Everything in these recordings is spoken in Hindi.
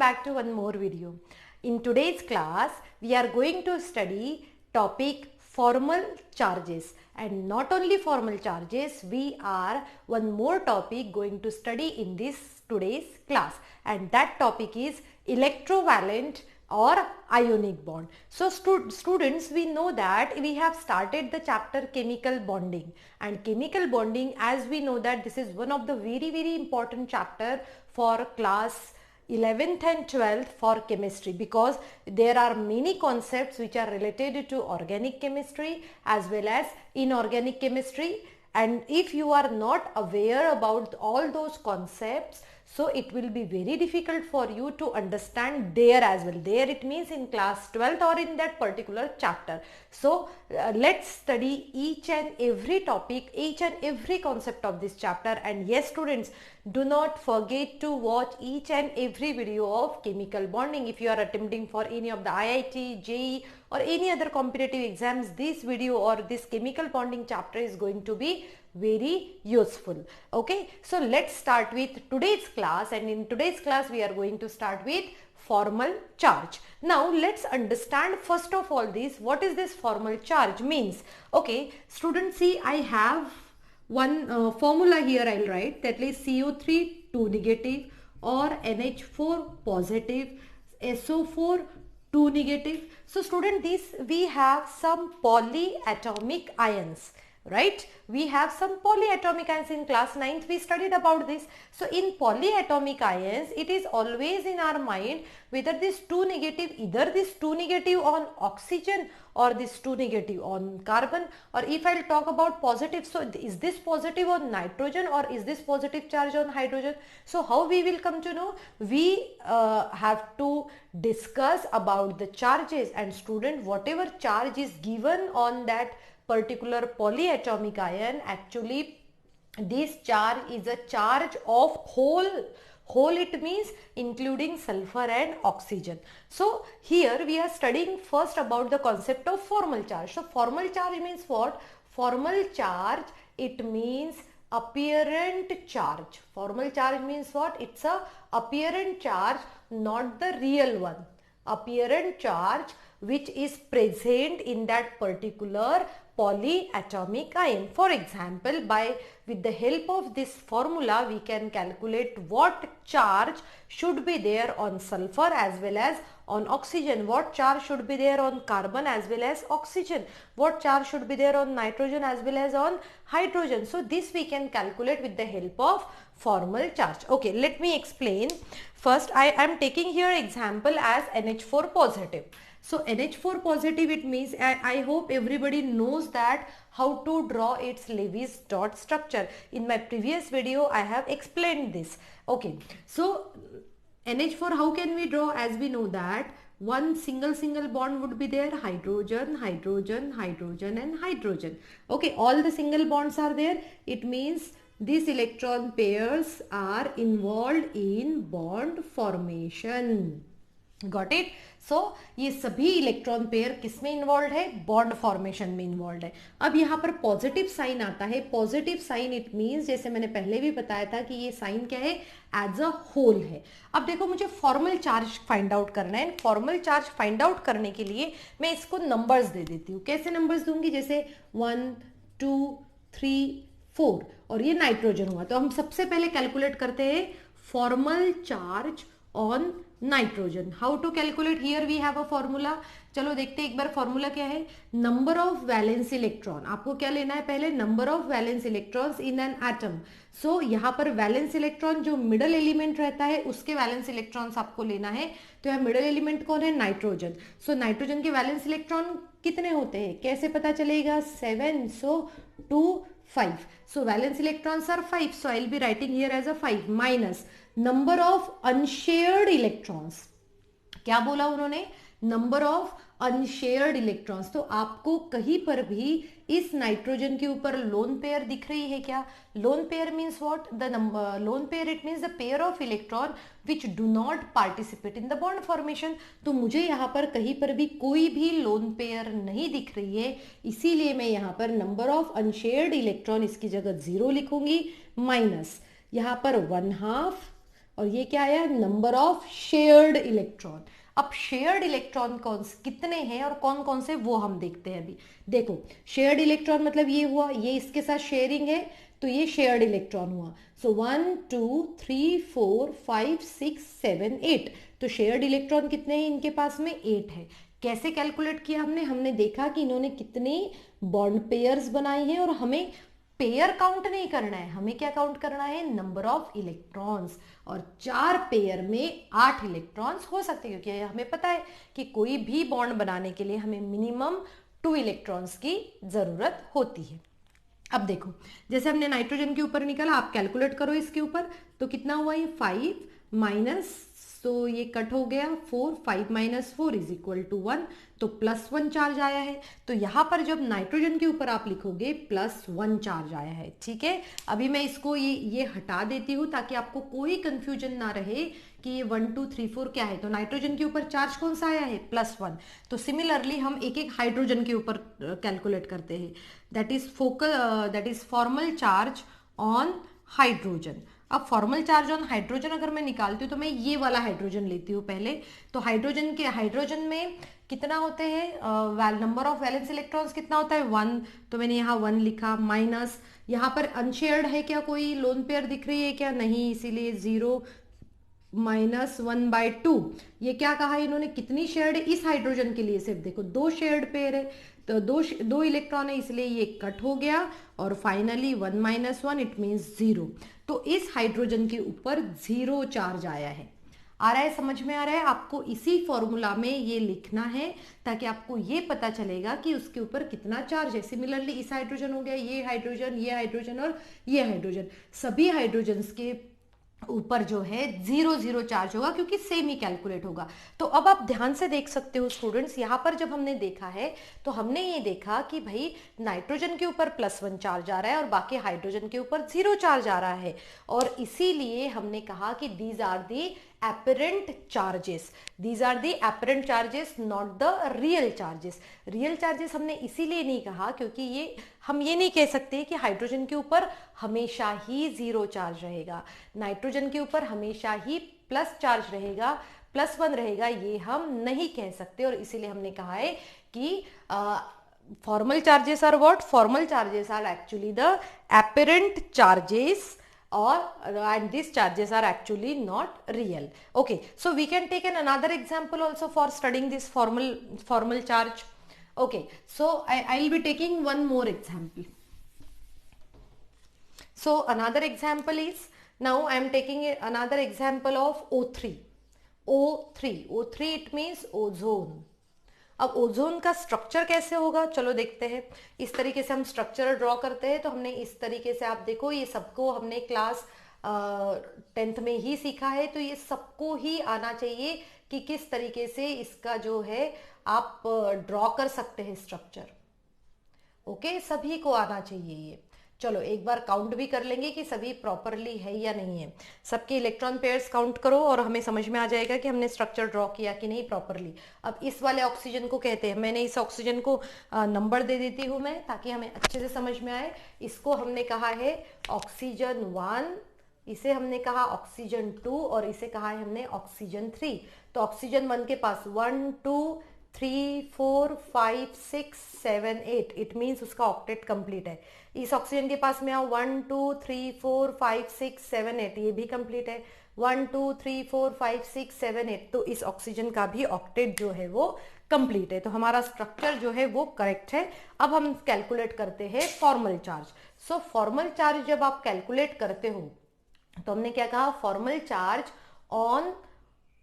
back to one more video. In today's class, we are going to study topic formal charges, and not only formal charges, we are one more topic going to study in this today's class, and that topic is electrovalent or ionic bond. So students, we know that we have started the chapter chemical bonding, and chemical bonding, as we know that this is one of the very important chapter for class 11th and 12th for chemistry, because there are many concepts which are related to organic chemistry as well as inorganic chemistry, and if you are not aware about all those concepts, so it will be very difficult for you to understand there as well. There it means in class 12th or in that particular chapter. So let's study each and every topic, each and every concept of this chapter. And yes students, do not forget to watch each and every video of chemical bonding. If you are attempting for any of the IIT, JEE or any other competitive exams, this video or this chemical bonding chapter is going to be very useful. Okay, so let's start with today's class, and in today's class we are going to start with formal charge. Now let's understand first of all this, what is this formal charge means. Okay students, see, I have one formula here. I'll write, that is CO3 2 negative or NH4 positive, SO4 2 negative. So student, this we have some polyatomic ions, right? We have some polyatomic ions. In class 9th we studied about this. So in polyatomic ions, it is always in our mind whether this 2 negative, either this 2 negative on oxygen or this 2 negative on carbon, or if I'll talk about positive, so is this positive on nitrogen or is this positive charge on hydrogen? So how we will come to know? We have to discuss about the charges, and student, whatever charge is given on that particular polyatomic ion, actually this charge is a charge of whole it means including sulfur and oxygen. So here we are studying first about the concept of formal charge. So formal charge means what? Formal charge, it means apparent charge. Formal charge means what? It's a apparent charge, not the real one. Apparent charge which is present in that particular polyatomic ion. For example, with the help of this formula, we can calculate what charge should be there on sulfur as well as on oxygen, what charge should be there on carbon as well as oxygen, what charge should be there on nitrogen as well as on hydrogen. So this we can calculate with the help of formal charge. Okay, let me explain. First, I am taking here example as NH4 positive. So NH4 positive, it means, I hope everybody knows that how to draw its Lewis dot structure. In my previous video I have explained this. Okay, so NH4, how can we draw? As we know that one single bond would be there, hydrogen, hydrogen, hydrogen and hydrogen. Okay, all the single bonds are there. It means these electron pairs are involved in bond formation. Got it? So ये सभी इलेक्ट्रॉन पेयर किस में इन्वॉल्व है? बॉन्ड फॉर्मेशन में इन्वॉल्व है. अब यहाँ पर पॉजिटिव साइन आता है. पॉजिटिव साइन इट मीन्स, जैसे मैंने पहले भी बताया था कि ये साइन क्या है? एज अ होल है. अब देखो, मुझे फॉर्मल चार्ज फाइंड आउट करना है. फॉर्मल चार्ज फाइंड आउट करने के लिए मैं इसको नंबर्स दे देती हूँ. कैसे नंबर्स दूंगी? जैसे 1 2 3 4, और ये नाइट्रोजन हुआ. तो हम सबसे पहले कैलकुलेट करते हैं formal charge on nitrogen. How to calculate? Here we have a formula. चलो देखते हैं एक बार फॉर्मूला क्या है. Number of valence electron. आपको क्या लेना है? पहले number of valence electrons in an atom. So यहाँ पर वैलेंस इलेक्ट्रॉन जो मिडल एलिमेंट रहता है उसके वैलेंस इलेक्ट्रॉन्स आपको लेना है. तो यहाँ मिडल एलिमेंट कौन है? नाइट्रोजन. सो नाइट्रोजन के वैलेंस इलेक्ट्रॉन कितने होते हैं? कैसे पता चलेगा? 7. सो 2 5. So valence electrons are 5. So I'll be writing here as a 5 minus number of unshared electrons. क्या बोला उन्होंने? Number of unshared electrons. तो आपको कहीं पर भी इस नाइट्रोजन के ऊपर लोन पेयर दिख रही है क्या? Lone pair means what? The number lone pair, it means the pair of electron which do not participate in the bond formation. तो मुझे यहाँ पर कहीं पर भी कोई भी लोन पेयर नहीं दिख रही है, इसीलिए मैं यहाँ पर नंबर ऑफ अनशेयर्ड इलेक्ट्रॉन इसकी जगह 0 लिखूंगी, माइनस यहाँ पर 1/2 और ये क्या आया, नंबर ऑफ शेयर्ड इलेक्ट्रॉन। अब शेयर्ड इलेक्ट्रॉन कौन कितने हैं और कौन कौन से वो हम देखते हैं अभी। देखो शेयर्ड इलेक्ट्रॉन मतलब ये हुआ, ये इसके साथ शेयरिंग है तो ये शेयर्ड इलेक्ट्रॉन हुआ। सो 1 2 3 4 5 6 7 8, तो शेयर्ड इलेक्ट्रॉन कितने हैं इनके पास में, 8 है। कैसे कैलकुलेट किया हमने, हमने देखा कि इन्होंने कितने बॉन्ड पेयर्स बनाए हैं और हमें पेयर काउंट नहीं करना है, हमें क्या काउंट करना है, नंबर ऑफ इलेक्ट्रॉन्स। और 4 पेयर में 8 इलेक्ट्रॉन्स हो सकते हैं, क्योंकि हमें पता है कि कोई भी बॉन्ड बनाने के लिए हमें मिनिमम 2 इलेक्ट्रॉन्स की जरूरत होती है। अब देखो जैसे हमने नाइट्रोजन के ऊपर निकाला, आप कैलकुलेट करो इसके ऊपर, तो कितना हुआ ये 5 माइनस, तो ये कट हो गया 4, 5 माइनस 4 इज इक्वल टू 1, तो +1 चार्ज आया है। तो यहाँ पर जब नाइट्रोजन के ऊपर आप लिखोगे +1 चार्ज आया है, ठीक है। अभी मैं इसको ये हटा देती हूँ ताकि आपको कोई कंफ्यूजन ना रहे कि ये 1 2 3 4 क्या है। तो नाइट्रोजन के ऊपर चार्ज कौन सा आया है, +1। तो सिमिलरली हम एक एक हाइड्रोजन के ऊपर कैलकुलेट करते हैं, that is formal charge on hydrogen. अब फॉर्मल चार्ज ऑन हाइड्रोजन अगर मैं निकालती हूँ तो मैं ये वाला हाइड्रोजन लेती हूँ पहले। तो हाइड्रोजन में कितना होते हैं, नंबर ऑफ वैलेंस इलेक्ट्रॉन्स कितना होता है, 1, तो मैंने यहाँ 1 लिखा, माइनस यहाँ पर अनशेयर्ड है क्या, कोई लोन पेयर दिख रही है क्या, नहीं, इसीलिए 0 -1/2। ये क्या कहा इन्होंने, कितनी शेयर्ड है इस हाइड्रोजन के लिए, सिर्फ देखो 2 शेयर्ड पेयर है, तो दो इलेक्ट्रॉन है इसलिए ये कट हो गया, और फाइनली 1 - 1 इट मीन्स 0। तो इस हाइड्रोजन के ऊपर 0 चार्ज आया है। आ रहा है, समझ में आ रहा है आपको, इसी फॉर्मूला में ये लिखना है ताकि आपको ये पता चलेगा कि उसके ऊपर कितना चार्ज है। सिमिलरली इस हाइड्रोजन हो गया, ये हाइड्रोजन और ये हाइड्रोजन, सभी हाइड्रोजन्स के ऊपर जो है 0 0 चार्ज होगा, क्योंकि सेम ही कैलकुलेट होगा। तो अब आप ध्यान से देख सकते हो स्टूडेंट्स, यहाँ पर जब हमने देखा है तो हमने ये देखा कि भाई नाइट्रोजन के ऊपर +1 चार्ज आ रहा है और बाकी हाइड्रोजन के ऊपर 0 चार्ज आ रहा है, और इसीलिए हमने कहा कि these are the apparent charges, these are the apparent charges, not the real charges। real charges हमने इसीलिए नहीं कहा क्योंकि हम ये नहीं कह सकते कि हाइड्रोजन के ऊपर हमेशा ही 0 चार्ज रहेगा, नाइट्रोजन के ऊपर हमेशा ही प्लस चार्ज रहेगा, +1 रहेगा, ये हम नहीं कह सकते। और इसीलिए हमने कहा है कि formal charges are what? Formal charges are actually the apparent charges, or and these charges are actually not real. Okay, so we can take another example also for studying this formal charge. Okay, so I'll be taking one more example. So another example is, now I am taking another example of O3. O3 it means ozone। अब ओजोन का स्ट्रक्चर कैसे होगा, चलो देखते हैं। इस तरीके से हम स्ट्रक्चर ड्रॉ करते हैं, तो हमने इस तरीके से, आप देखो ये सबको हमने क्लास 10th में ही सीखा है, तो ये सबको ही आना चाहिए कि किस तरीके से इसका जो है आप ड्रॉ कर सकते हैं स्ट्रक्चर। ओके, सभी को आना चाहिए ये। चलो एक बार काउंट भी कर लेंगे कि सभी प्रॉपरली है या नहीं है। सबके इलेक्ट्रॉन पेयर्स काउंट करो और हमें समझ में आ जाएगा कि हमने स्ट्रक्चर ड्रॉ किया कि नहीं प्रॉपरली। अब इस वाले ऑक्सीजन को कहते हैं, मैंने इस ऑक्सीजन को नंबर दे देती हूँ मैं, ताकि हमें अच्छे से समझ में आए। इसको हमने कहा है ऑक्सीजन 1, इसे हमने कहा ऑक्सीजन 2 और इसे कहा है हमने ऑक्सीजन 3। तो ऑक्सीजन 1 के पास 1 2 3 4 5 6 7 8, इट मीन्स उसका ऑक्टेट कंप्लीट है। इस ऑक्सीजन के पास में आओ 1 2 3 4 5 6 7 8, ये भी कंप्लीट है। 1 2 3 4 5 6 7 8, तो इस ऑक्सीजन का भी ऑक्टेट जो है वो कंप्लीट है। तो हमारा स्ट्रक्चर जो है वो करेक्ट है। अब हम कैलकुलेट करते हैं फॉर्मल चार्ज। सो फॉर्मल चार्ज जब आप कैलकुलेट करते हो तो हमने क्या कहा, फॉर्मल चार्ज ऑन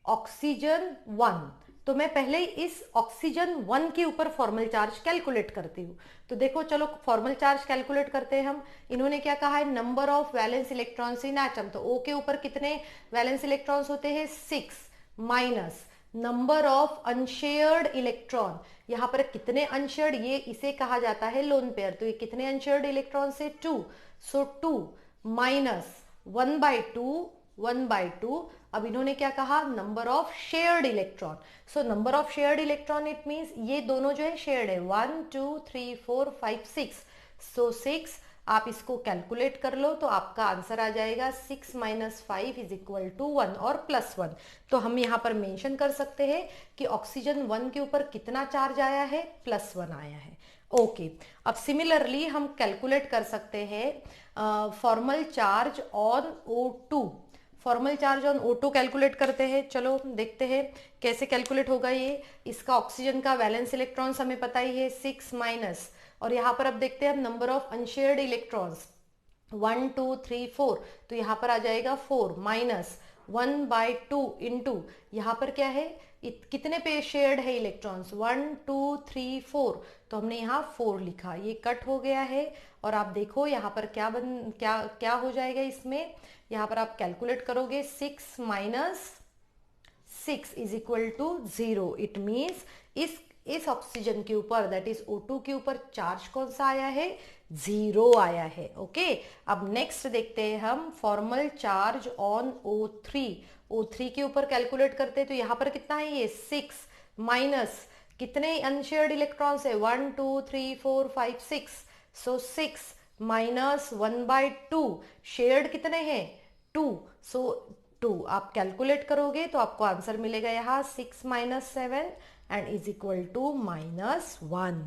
ऑक्सीजन 1। तो मैं पहले इस ऑक्सीजन 1 के ऊपर फॉर्मल चार्ज कैलकुलेट करती हूँ। तो देखो चलो फॉर्मल चार्ज कैलकुलेट करते हैं हम। इन्होंने क्या कहा है, number of valence electrons in atom. तो O के ऊपर कितने वैलेंस इलेक्ट्रॉन्स होते हैं, 6, minus number of unshared electron. यहाँ पर कितने अनशेयर्ड, ये इसे कहा जाता है लोन पेयर। तो ये कितने अनशेयर्ड इलेक्ट्रॉन से 2, सो 2 माइनस 1/2। अब इन्होंने क्या कहा, number of shared electron. So number of shared electron it means ये दोनों जो है शेयर्ड है, 1 2 3 4 5 6, सो 6 आप इसको कैलकुलेट कर लो तो आपका आंसर आ जाएगा 6 - 5 = 1 और +1। तो हम यहाँ पर मेंशन कर सकते हैं कि ऑक्सीजन 1 के ऊपर कितना चार्ज आया है, +1 आया है। ओके, अब सिमिलरली हम कैलकुलेट कर सकते हैं formal charge on O2। Formal charge on O2 calculate करते हैं। चलो देखते हैं कैसे कैलकुलेट होगा ये। इसका ऑक्सीजन का वैलेंस इलेक्ट्रॉन्स हमें पता ही है 6 माइनस, और यहाँ पर अब देखते हैं नंबर ऑफ अनशेयर्ड इलेक्ट्रॉन्स 1 2 3 4, तो यहाँ पर आ जाएगा 4 माइनस 1/2 इंटू यहाँ पर क्या है, कितने पे शेयर्ड है इलेक्ट्रॉन्स 1 2 3 4, तो हमने यहाँ 4 लिखा, ये कट हो गया है। और आप देखो यहाँ पर क्या हो जाएगा इसमें, यहाँ पर आप कैलकुलेट करोगे 6 माइनस 6 = 0। इट मीन्स इस ऑक्सीजन के ऊपर, दैट इज O2 के ऊपर चार्ज कौन सा आया है, 0 आया है। ओके, अब नेक्स्ट देखते हैं हम फॉर्मल चार्ज ऑन O3 के ऊपर कैलकुलेट करते हैं। तो यहाँ पर कितना है, ये 6 माइनस कितने अनशेयर्ड इलेक्ट्रॉन्स है 1 2 3 4 5 6, सो 6 माइनस 1/2, शेयर्ड कितने हैं 2, सो 2 आप कैलकुलेट करोगे तो आपको आंसर मिलेगा यहाँ 6 - 7 एंड = -1।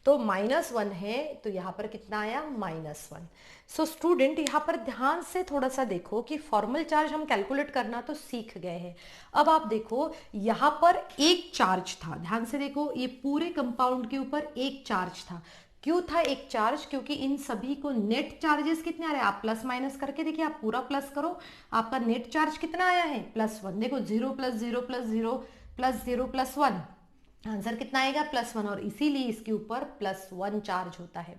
तो -1 है, तो यहाँ पर कितना आया, -1। सो स्टूडेंट यहाँ पर ध्यान से थोड़ा सा देखो कि फॉर्मल चार्ज हम कैलकुलेट करना तो सीख गए हैं। अब आप देखो यहाँ पर एक चार्ज था, ध्यान से देखो, ये पूरे कंपाउंड के ऊपर एक चार्ज था। क्यों था एक चार्ज, क्योंकि इन सभी को नेट चार्जेस कितने आ रहे हैं, आप प्लस माइनस करके देखिए, आप पूरा प्लस करो, आपका नेट चार्ज कितना आया है, +1। देखो 0 + 0 + 0 + 0 + 1, आंसर कितना आएगा, +1, और इसीलिए इसके ऊपर +1 चार्ज होता है।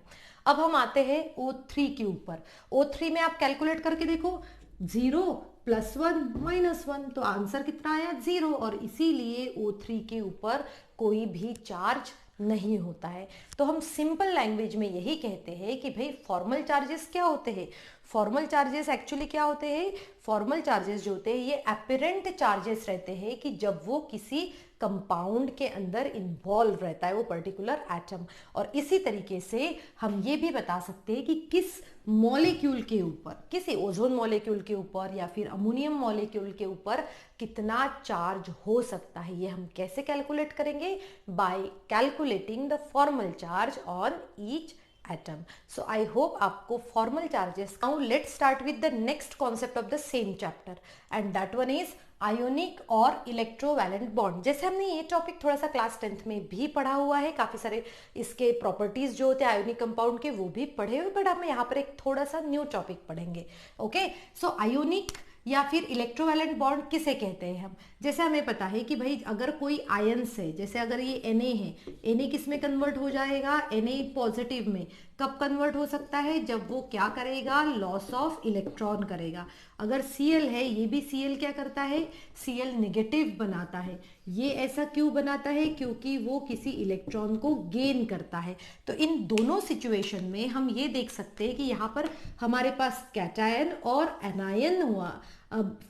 अब हम आते हैं O3 के ऊपर। O3 में आप कैलकुलेट करके देखो, 0 +1 -1, तो आंसर कितना आया, 0, और इसीलिए O3 के ऊपर कोई भी चार्ज नहीं होता है। तो हम सिंपल लैंग्वेज में यही कहते हैं कि भाई फॉर्मल चार्जेस क्या होते हैं। फॉर्मल चार्जेस एक्चुअली क्या होते हैं, फॉर्मल चार्जेस जो होते हैं ये एपरेंट चार्जेस रहते हैं कि जब वो किसी कंपाउंड के अंदर इन्वॉल्व रहता है वो पर्टिकुलर एटम। और इसी तरीके से हम ये भी बता सकते हैं कि किस मॉलिक्यूल के ऊपर, किसी ओजोन मॉलिक्यूल के ऊपर या फिर अमोनियम मॉलिक्यूल के ऊपर कितना चार्ज हो सकता है। ये हम कैसे कैलकुलेट करेंगे, bye calculating the formal charge on each atom. So I hope आपको formal charges. Now let's start with the next concept of the same chapter and that one is ionic और इलेक्ट्रोवैलेंट बॉन्ड। जैसे हमने ये टॉपिक थोड़ा सा क्लास 10th में भी पढ़ा हुआ है, काफी सारे इसके प्रॉपर्टीज जो होते हैं आयोनिक कंपाउंड के वो भी पढ़े हुए, बट हम यहाँ पर एक थोड़ा सा न्यू टॉपिक पढ़ेंगे। ओके, सो आयोनिक या फिर इलेक्ट्रोवैलेंट बॉन्ड किसे कहते हैं हम, जैसे हमें पता है कि भाई अगर कोई आयंस है, जैसे अगर ये Na है, Na किस में कन्वर्ट हो जाएगा, Na पॉजिटिव में। कब कन्वर्ट हो सकता है, जब वो क्या करेगा, लॉस ऑफ इलेक्ट्रॉन करेगा। अगर Cl है, ये भी Cl क्या करता है, Cl नेगेटिव बनाता है। ये ऐसा क्यों बनाता है, क्योंकि वो किसी इलेक्ट्रॉन को गेन करता है। तो इन दोनों सिचुएशन में हम ये देख सकते हैं कि यहाँ पर हमारे पास कैटायन और एनायन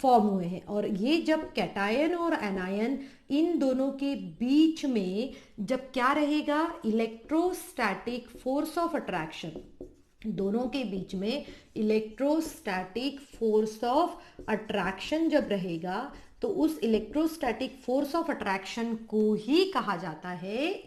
फॉर्म हुए हैं, और ये जब कैटायन और एनायन इन दोनों के बीच में जब क्या रहेगा, इलेक्ट्रोस्टैटिक फोर्स ऑफ अट्रैक्शन, दोनों के बीच में इलेक्ट्रोस्टैटिक फोर्स ऑफ अट्रैक्शन जब रहेगा, तो उस इलेक्ट्रोस्टैटिक फोर्स ऑफ अट्रैक्शन को ही कहा जाता है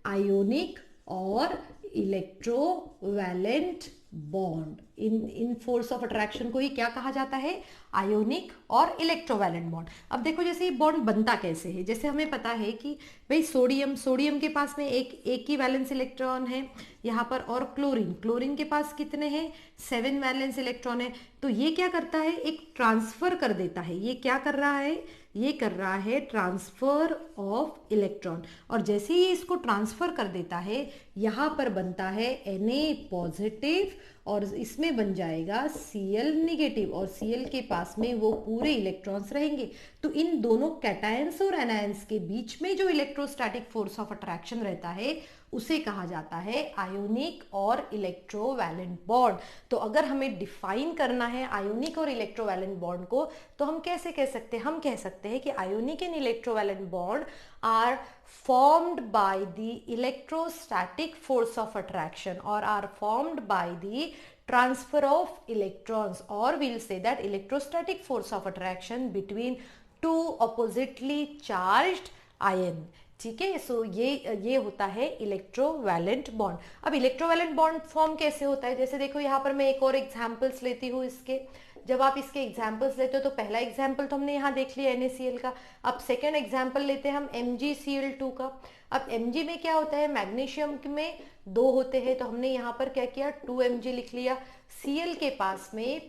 आयोनिक और electrovalent bond. In force of attraction को ही क्या कहा जाता है, आयोनिक और इलेक्ट्रोवैलेंट बॉन्ड। अब देखो जैसे ये बॉन्ड बनता कैसे है, जैसे हमें पता है कि भाई सोडियम के पास में एक ही वैलेंस इलेक्ट्रॉन है यहाँ पर, और क्लोरीन के पास कितने हैं, 7 वैलेंस इलेक्ट्रॉन है। तो ये क्या करता है, एक ट्रांसफर कर देता है। ये क्या कर रहा है, ये कर रहा है ट्रांसफर ऑफ इलेक्ट्रॉन, और जैसे ही इसको ट्रांसफर कर देता है यहाँ पर बनता है Na पॉजिटिव और इसमें बन जाएगा Cl नेगेटिव, और Cl के पास में वो पूरे इलेक्ट्रॉन्स रहेंगे। तो इन दोनों कैटायंस और एनायंस के बीच में जो इलेक्ट्रोस्टैटिक फोर्स ऑफ अट्रैक्शन रहता है उसे कहा जाता है आयोनिक और इलेक्ट्रोवैलेंट बॉन्ड। तो अगर हमें डिफाइन करना है आयोनिक और इलेक्ट्रोवैलेंट बॉन्ड को तो हम कैसे कह सकते हैं, हम कह सकते हैं कि ionic and electrovalent bond are formed by the electrostatic force of attraction or are formed by the transfer of electrons, or we'll say that electrostatic force of attraction between two oppositely charged ion। ठीक है, सो ये होता है इलेक्ट्रोवैलेंट बॉन्ड। अब इलेक्ट्रोवैलेंट बॉन्ड फॉर्म कैसे होता है, जैसे देखो यहाँ पर मैं एक और एग्जांपल्स लेती हूँ इसके। जब आप इसके एग्जाम्पल्स लेते हो तो पहला एग्जाम्पल तो हमने यहाँ देख लिया NaCl का। अब सेकेंड एग्जाम्पल लेते हैं हम MgCl2 का। अब Mg में क्या होता है, मैग्नीशियम में 2 होते हैं, तो हमने यहाँ पर क्या किया 2Mg लिख लिया। Cl के पास में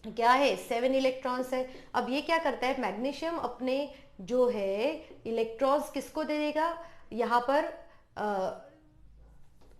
क्या है 7 इलेक्ट्रॉन्स है। अब ये क्या करता है, मैग्नीशियम अपने जो है इलेक्ट्रॉन्स किसको दे देगा, यहाँ पर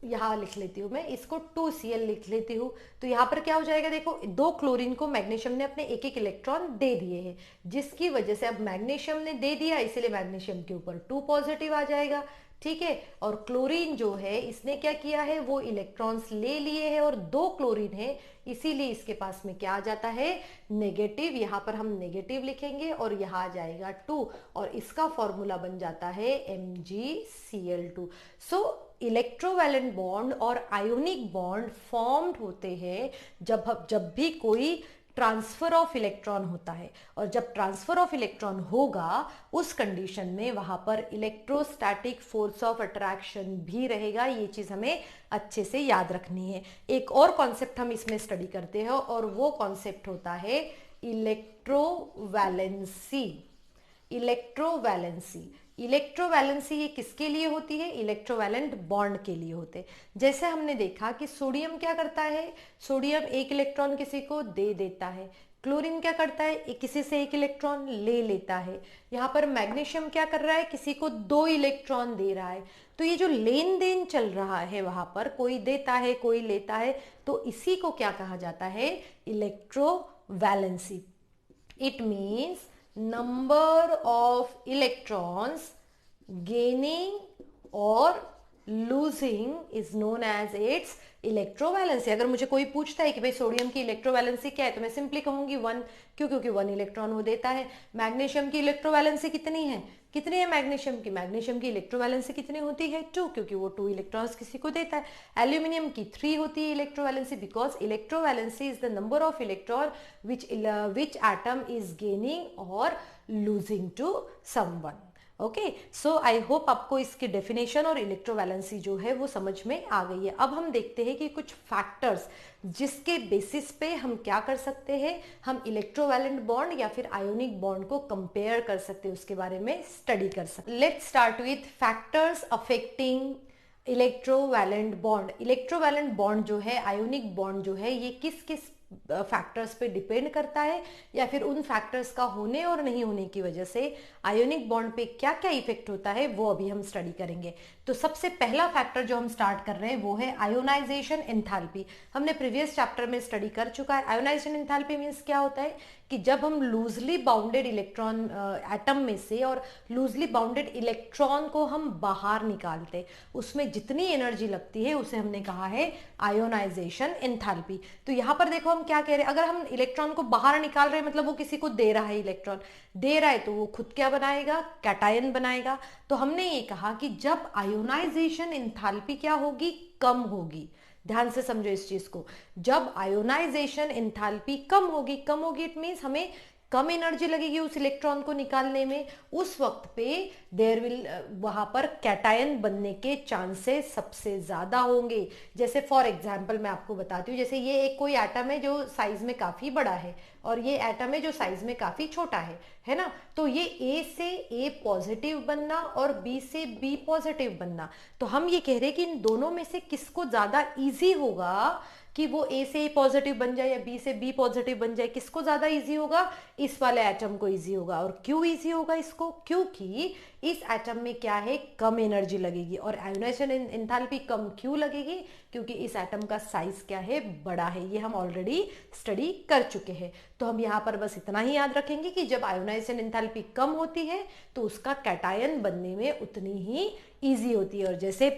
यहाँ लिख लेती हूँ मैं इसको 2Cl लिख लेती हूँ। तो यहाँ पर क्या हो जाएगा, देखो 2 क्लोरीन को मैग्नीशियम ने अपने एक इलेक्ट्रॉन दे दिए हैं, जिसकी वजह से अब मैग्नीशियम ने दे दिया इसलिए मैग्नीशियम के ऊपर 2 पॉजिटिव आ जाएगा। ठीक है, और क्लोरीन जो है इसने क्या किया है, वो इलेक्ट्रॉन्स ले लिए हैं और 2 क्लोरीन है, इसीलिए इसके पास में क्या आ जाता है नेगेटिव। यहाँ पर हम नेगेटिव लिखेंगे और यहाँ आ जाएगा 2 और इसका फॉर्मूला बन जाता है MgCl2। सो इलेक्ट्रोवैलेंट बॉन्ड और आयोनिक बॉन्ड फॉर्म्ड होते हैं जब भी कोई ट्रांसफर ऑफ इलेक्ट्रॉन होता है, और जब ट्रांसफर ऑफ इलेक्ट्रॉन होगा उस कंडीशन में वहां पर इलेक्ट्रोस्टैटिक फोर्स ऑफ अट्रैक्शन भी रहेगा। ये चीज हमें अच्छे से याद रखनी है। एक और कॉन्सेप्ट हम इसमें स्टडी करते हैं और वो कॉन्सेप्ट होता है इलेक्ट्रोवैलेंसी। इलेक्ट्रोवैलेंसी ये किसके लिए होती है, इलेक्ट्रोवैलेंट बॉन्ड के लिए होते हैं। जैसे हमने देखा कि सोडियम क्या करता है, सोडियम एक इलेक्ट्रॉन किसी को दे देता है। क्लोरीन क्या करता है, किसी से एक इलेक्ट्रॉन ले लेता है। यहाँ पर मैग्नीशियम क्या कर रहा है, किसी को 2 इलेक्ट्रॉन दे रहा है। तो ये जो लेन देन चल रहा है वहां पर कोई देता है कोई लेता है, तो इसी को क्या कहा जाता है, electrovalency. It means number of electrons gaining or losing is known as its electrovalency. अगर मुझे कोई पूछता है कि भाई सोडियम की इलेक्ट्रोवैलेंसी क्या है, तो मैं सिंपली कहूंगी 1, क्यों, क्योंकि 1 इलेक्ट्रॉन वो देता है। मैग्नीशियम की इलेक्ट्रोवैलेंसी कितनी है, मैग्नीशियम की इलेक्ट्रोवैलेंसी कितनी होती है 2, क्योंकि वो 2 इलेक्ट्रॉन्स किसी को देता है। एल्यूमिनियम की 3 होती है electrovalency, because electrovalency is the number of electron which atom is gaining और losing to someone. Okay, so I hope आपको इसकी डेफिनेशन और इलेक्ट्रोवैलेंसी जो है वो समझ में आ गई है। अब हम देखते हैं कि कुछ फैक्टर्स जिसके बेसिस पे हम क्या कर सकते हैं, हम इलेक्ट्रोवैलेंट बॉन्ड या फिर आयोनिक बॉन्ड को कंपेयर कर सकते हैं, उसके बारे में स्टडी कर सकते हैं। Let's start with factors affecting electrovalent bond. Electrovalent bond जो है, आयोनिक बॉन्ड जो है, ये किस किस फैक्टर्स पे डिपेंड करता है, या फिर उन फैक्टर्स का होने और नहीं होने की वजह से आयोनिक बॉन्ड पे क्या क्या इफेक्ट होता है, वो अभी हम स्टडी करेंगे। तो सबसे पहला फैक्टर जो हम स्टार्ट कर रहे हैं वो है आयोनाइजेशन एंथैल्पी। हमने प्रीवियस चैप्टर में स्टडी कर चुका है। आयोनाइजेशन एंथैल्पी मींस क्या होता है कि जब हम लूजली बाउंडेड इलेक्ट्रॉन एटम में से और लूजली बाउंडेड इलेक्ट्रॉन को हम बाहर निकालते, उसमें जितनी एनर्जी लगती है उसे हमने कहा है आयोनाइजेशन एंथैल्पी। तो यहाँ पर देखो हम क्या कह रहे हैं, अगर हम इलेक्ट्रॉन को बाहर निकाल रहे हैं मतलब वो किसी को दे रहा है, इलेक्ट्रॉन दे रहा है, तो वो खुद क्या बनाएगा, कैटायन बनाएगा। तो हमने ये कहा कि जब आयोनाइजेशन एंथैल्पी क्या होगी, कम होगी। ध्यान से समझो इस चीज को, जब आयोनाइजेशन एंथैल्पी कम होगी इट मींस हमें कम एनर्जी लगेगी उस इलेक्ट्रॉन को निकालने में, उस वक्त पे देयर विल वहां पर कैटायन बनने के चांसेस सबसे ज्यादा होंगे। जैसे फॉर एग्जांपल मैं आपको बताती हूँ, जैसे ये एक कोई एटम है जो साइज में काफी बड़ा है और ये एटम है जो साइज में काफी छोटा है ना। तो ये A से A पॉजिटिव बनना और B से B पॉजिटिव बनना, तो हम ये कह रहे हैं कि इन दोनों में से किसको ज्यादा इजी होगा कि वो A से A पॉजिटिव बन जाए या B से B पॉजिटिव बन जाए, किसको ज्यादा इजी होगा, इस वाले एटम को इजी होगा। और क्यों इजी होगा इसको, क्योंकि इस एटम में क्या है, कम एनर्जी लगेगी। और आयोनाइजेशन एंथैल्पी कम क्यों लगेगी, क्योंकि इस एटम का साइज क्या है, बड़ा है। ये हम ऑलरेडी स्टडी कर चुके हैं। तो हम यहाँ पर बस इतना ही याद रखेंगे कि जब आयोनाइजेशन एंथैल्पी कम होती है तो उसका कैटायन बनने में उतनी ही ईजी होती है। और जैसे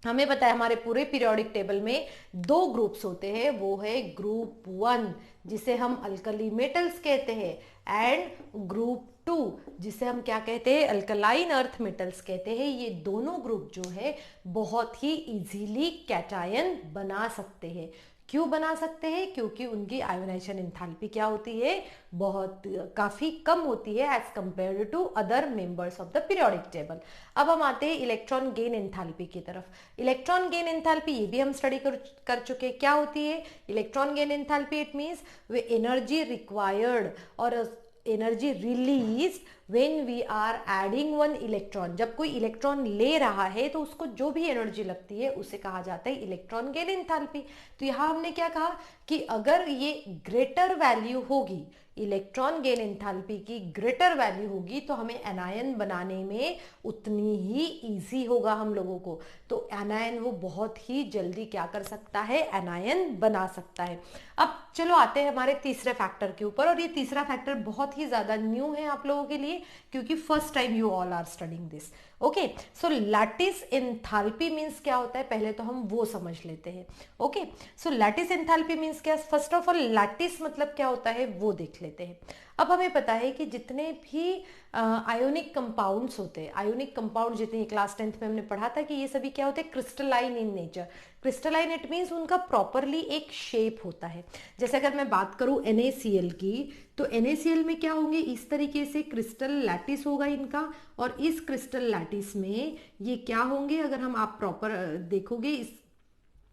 हमें पता है हमारे पूरे पीरियोडिक टेबल में दो ग्रुप्स होते हैं, वो है ग्रुप 1 जिसे हम अल्कली मेटल्स कहते हैं एंड ग्रुप 2 जिसे हम क्या कहते हैं, अल्कलाइन अर्थ मेटल्स कहते हैं। ये दोनों ग्रुप जो है बहुत ही इजीली कैटायन बना सकते हैं। क्यों बना सकते हैं? क्योंकि उनकी आयोनाइजेशन एंथैल्पी क्या होती है, बहुत काफी कम होती है as compare to other members of the periodic table. अब हम आते हैं इलेक्ट्रॉन गेन एंथैल्पी की तरफ। इलेक्ट्रॉन गेन एंथैल्पी ये भी हम स्टडी कर चुके हैं। क्या होती है electron gain enthalpy? It means the energy required और energy release when we are adding one electron. जब कोई इलेक्ट्रॉन ले रहा है तो उसको जो भी एनर्जी लगती है उसे कहा जाता है इलेक्ट्रॉन गेन एंथैल्पी। तो यहाँ हमने क्या कहा कि अगर ये ग्रेटर वैल्यू होगी, इलेक्ट्रॉन गेन एंथैल्पी की ग्रेटर वैल्यू होगी, तो हमें एनायन बनाने में उतनी ही इजी होगा हम लोगों को। तो एनायन वो बहुत ही जल्दी क्या कर सकता है, एनायन बना सकता है। अब चलो आते हैं हमारे तीसरे फैक्टर के ऊपर, और ये तीसरा फैक्टर बहुत ही ज्यादा न्यू है आप लोगों के लिए क्योंकि first time you all are studying this. Okay, so lattice enthalpy means क्या होता है, पहले तो हम वो समझ लेते हैं। Okay, so lattice enthalpy means क्या? फर्स्ट ऑफ ऑल लैटिस मतलब क्या होता है वो देख लेते हैं। अब हमें पता है कि जितने भी आयोनिक कंपाउंड्स होते हैं, आयोनिक कंपाउंड जितने क्लास 10th में हमने पढ़ा था कि ये सभी क्या होते हैं, crystalline in nature. Crystalline it means उनका प्रॉपरली एक शेप होता है। जैसे अगर मैं बात करूं NaCl की, तो NaCl में क्या होंगे, इस तरीके से क्रिस्टल लैटिस होगा इनका, और इस क्रिस्टल लैटिस में ये क्या होंगे, अगर हम आप प्रॉपर देखोगे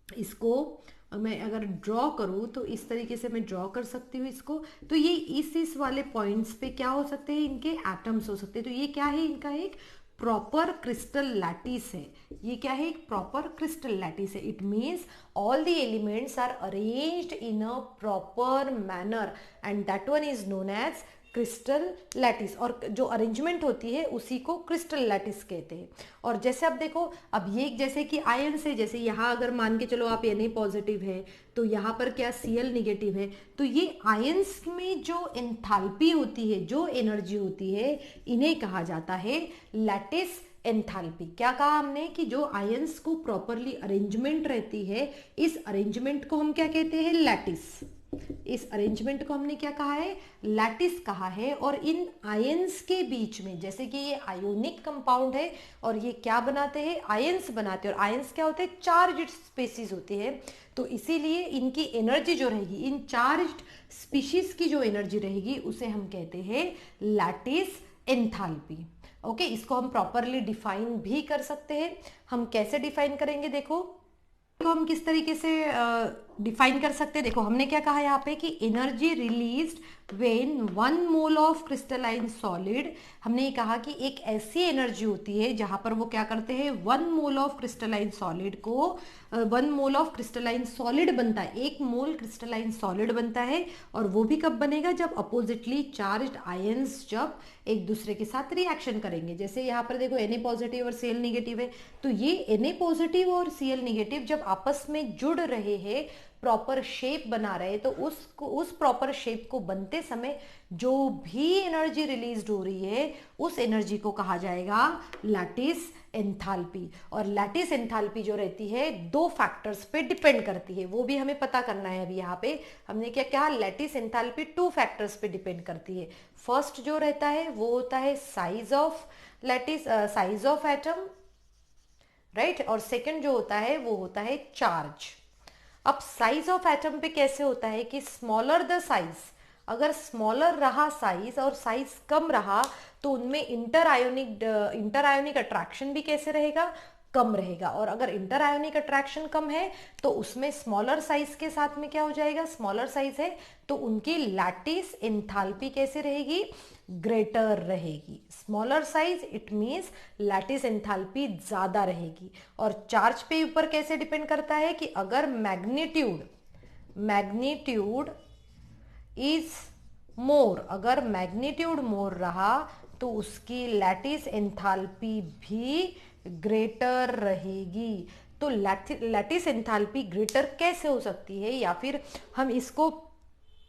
इसको मैं अगर ड्रॉ करूँ तो इस तरीके से मैं ड्रॉ कर सकती हूँ इसको। तो ये इस वाले पॉइंट्स पे क्या हो सकते हैं, इनके एटम्स हो सकते हैं। तो ये क्या है, इनका एक प्रॉपर क्रिस्टल लैटिस है। ये क्या है, एक प्रॉपर क्रिस्टल लैटिस है। It means all the elements are arranged in a proper manner and that one is known as crystal lattice. और जो अरेंजमेंट होती है उसी को क्रिस्टल लैटिस कहते हैं। और जैसे अब देखो, अब ये जैसे कि आयन से, जैसे यहाँ अगर मान के चलो आप Na पॉजिटिव है तो यहाँ पर क्या Cl निगेटिव है, तो ये आयंस में जो एंथैल्पी होती है, जो एनर्जी होती है, इन्हें कहा जाता है लैटिस एंथैल्पी। क्या कहा हमने कि जो आयंस को प्रॉपरली अरेंजमेंट रहती है, इस अरेंजमेंट को हम क्या कहते हैं, लैटिस। इस अरेंजमेंट को हमने क्या कहा है, लैटिस कहा है। और इन आयंस के बीच में, जैसे कि ये आयोनिक कंपाउंड है और ये क्या बनाते हैं, आयंस बनाते हैं। और आयंस क्या होते हैं, चार्ज्ड स्पीशीज होती है। तो इसीलिए इनकी एनर्जी जो रहेगी, इन चार्ज्ड स्पीशीज की जो एनर्जी रहेगी उसे हम कहते हैं लैटिस एंथैल्पी। ओके, इसको हम प्रॉपरली डिफाइन भी कर सकते हैं। हम कैसे डिफाइन करेंगे, देखो तो हम किस तरीके से डिफाइन कर सकते हैं। देखो हमने क्या कहा यहाँ पे कि energy released when 1 mole of crystalline solid. हमने ये कहा कि एक ऐसी एनर्जी होती है जहां पर वो क्या करते हैं, 1 मोल ऑफ क्रिस्टलाइन सॉलिड को 1 मोल ऑफ क्रिस्टलाइन सॉलिड बनता है, 1 मोल क्रिस्टलाइन सॉलिड बनता है। और वो भी कब बनेगा, जब अपोजिटली चार्ज्ड आयंस जब एक दूसरे के साथ रिएक्शन करेंगे। जैसे यहाँ पर देखो Na पॉजिटिव और Cl निगेटिव है, तो ये Na पॉजिटिव और Cl निगेटिव जब आपस में जुड़ रहे हैं, प्रॉपर शेप बना रहे, तो उस प्रॉपर शेप को बनते समय जो भी एनर्जी रिलीज हो रही है उस एनर्जी को कहा जाएगा लैटिस एंथैल्पी। और लैटिस एंथैल्पी जो रहती है दो फैक्टर्स पे डिपेंड करती है, वो भी हमें पता करना है। अभी यहाँ पे हमने क्या कहा, लैटिस एंथैल्पी 2 फैक्टर्स पे डिपेंड करती है। फर्स्ट जो रहता है वो होता है size of lattice, size of atom, right. और सेकंड जो होता है वो होता है चार्ज। अब साइज ऑफ एटम पे कैसे होता है कि स्मॉलर द साइज, अगर स्मॉलर रहा साइज और साइज कम रहा तो उनमें इंटर आयोनिक अट्रैक्शन भी कैसे रहेगा, कम रहेगा। और अगर इंटर आयोनिक अट्रैक्शन कम है तो उसमें स्मॉलर साइज के साथ में क्या हो जाएगा, स्मॉलर साइज है तो उनकी लैटिस एंथैल्पी कैसे रहेगी, ग्रेटर रहेगी। Smaller size it means lattice enthalpy ज्यादा रहेगी। और चार्ज पे ऊपर कैसे डिपेंड करता है कि अगर मैग्नीट्यूड इज मोर, अगर मैग्नीट्यूड मोर रहा तो उसकी लैटिस एंथैल्पी भी ग्रेटर रहेगी। तो लैटिस एंथैल्पी ग्रेटर कैसे हो सकती है, या फिर हम इसको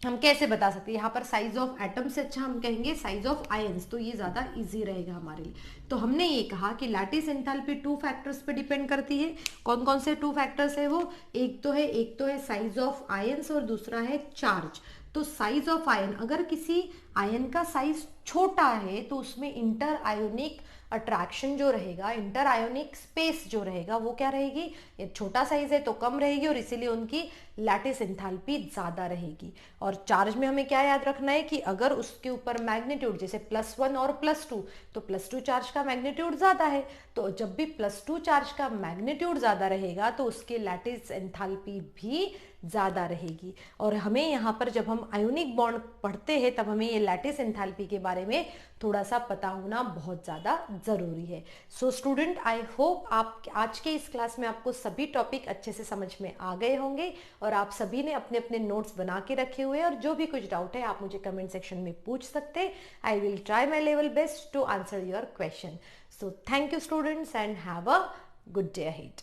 हम कैसे बता सकते हैं, यहाँ पर साइज ऑफ एटम से अच्छा हम कहेंगे साइज ऑफ आयंस, तो ये ज़्यादा इजी रहेगा हमारे लिए। तो हमने ये कहा कि लैटिस एंथैल्पी 2 फैक्टर्स पे डिपेंड करती है। कौन कौन से 2 फैक्टर्स है वो, एक तो है साइज ऑफ आयंस और दूसरा है चार्ज। तो साइज ऑफ आयन, अगर किसी आयन का साइज छोटा है तो उसमें इंटर आयोनिक अट्रैक्शन जो रहेगा, इंटर आयोनिक स्पेस जो रहेगा वो क्या रहेगी, ये छोटा साइज है तो कम रहेगी और इसीलिए उनकी लैटिस एंथैल्पी ज़्यादा रहेगी। और चार्ज में हमें क्या याद रखना है कि अगर उसके ऊपर मैग्नीट्यूड जैसे +1 और +2, तो +2 चार्ज का मैग्नीट्यूड ज़्यादा है, तो जब भी +2 चार्ज का मैग्नीट्यूड ज़्यादा रहेगा तो उसकी लैटिस एंथैल्पी भी ज़्यादा रहेगी। और हमें यहाँ पर जब हम आयोनिक बॉन्ड पढ़ते हैं तब हमें ये लैटिस एंथैल्पी के बारे में थोड़ा सा पता होना बहुत ज़्यादा ज़रूरी है। सो स्टूडेंट, आई होप आप आज के इस क्लास में आपको सभी टॉपिक अच्छे से समझ में आ गए होंगे और आप सभी ने अपने अपने नोट्स बना के रखे हुए हैं, और जो भी कुछ डाउट है आप मुझे कमेंट सेक्शन में पूछ सकते हैं। I will try my level best to answer your question. So thank you students and have a good day ahead.